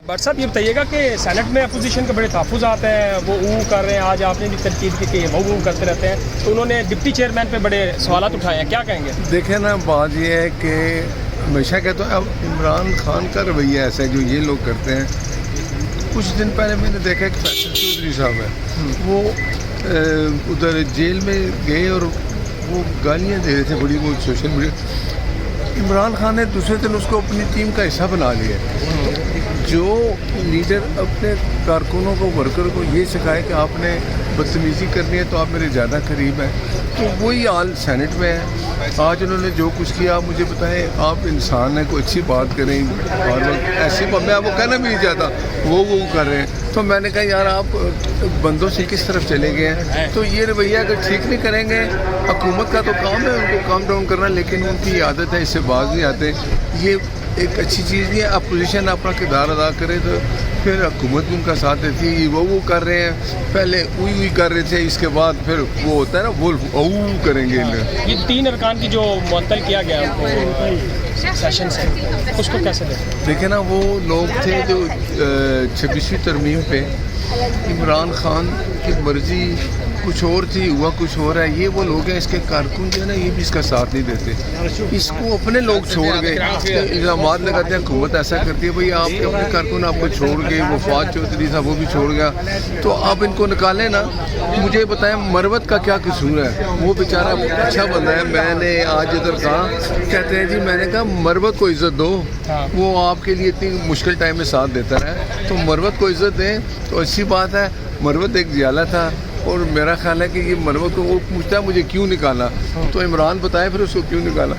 But صاحب یہ بتائیے گا کہ سینٹ میں اپوزیشن کے بڑے تحفظات ہیں، وہ کر رہے ہیں، آج آپ نے بھی تنقید کی کہ وہ کرتے رہتے ہیں، تو انہوں نے ڈپٹی چیئرمین پہ بڑے سوالات اٹھائے ہیں، کیا کہیں گے؟ دیکھیں نا، بات یہ ہے کہ ہمیشہ کہتا ہوں اب عمران خان کا رویہ ایسا ہے جو یہ لوگ کرتے ہیں. کچھ دن پہلے میں نے دیکھا کہ فیصل چودھری صاحب ہے، وہ ادھر جیل میں گئے اور وہ گالیاں دے رہے تھے بڑی، وہ سوشل میڈیا. عمران خان نے دوسرے دن اس کو اپنی ٹیم کا حصہ بنا لیا. جو لیڈر اپنے کارکنوں کو، ورکر کو یہ سکھائے کہ آپ نے بدتمیزی کرنی ہے تو آپ میرے زیادہ قریب ہیں، تو وہی حال سینٹ میں ہے. آج انہوں نے جو کچھ کیا، آپ مجھے بتائیں، آپ انسان ہیں، کوئی اچھی بات کریں اور ایسی میں آپ کو کہنا بھی نہیں چاہتا، وہ کر رہے ہیں. تو میں نے کہا یار آپ بندوں سے کس طرف چلے گئے ہیں؟ تو یہ رویہ اگر ٹھیک نہیں کریں گے، حکومت کا تو کام ہے ان کو کام ڈاؤن کرنا، لیکن ان کی عادت ہے، اس سے باز نہیں آتے. یہ ایک اچھی چیز نہیں ہے. اپوزیشن اپنا کردار ادا کرے تو پھر حکومت بھی ان کا ساتھ دیتی ہے. وہ کر رہے ہیں، پہلے اوئی کر رہے تھے، اس کے بعد پھر وہ ہوتا ہے نا وولف او کریں گے. یہ 3 ارکان کی جو معطل کیا گیا سیشن سے، اس کو کیسے دیکھیں نا، وہ لوگ تھے جو 26ویں ترمیم پہ عمران خان کی مرضی کچھ اور تھی، ہوا کچھ اور ہے. یہ وہ لوگ ہیں، اس کے کارکن جو ہے نا، یہ بھی اس کا ساتھ نہیں دیتے. اس کو اپنے لوگ چھوڑ گئے، الزامات لگاتے ہیں حکومت ایسا کرتی ہے. بھائی آپ کے اپنے کارکن آپ کو چھوڑ گئے، وفات چودھری تھا وہ بھی چھوڑ گیا، تو آپ ان کو نکالیں نا. مجھے بتائیں مروت کا کیا قصور ہے؟ وہ بیچارہ اچھا بندہ ہے. میں نے آج ادھر کہا، کہتے ہیں جی میں نے کہا مروت کو عزت دو، وہ آپ کے لیے اتنی مشکل ٹائم میں ساتھ دیتا رہا، تو مروت کو عزت دیں تو اچھی بات ہے. مروت ایک جیالہ تھا، اور میرا خیال ہے کہ یہ مروت کو وہ پوچھتا ہے مجھے کیوں نکالا، تو عمران بتائے پھر اس کو کیوں نکالا.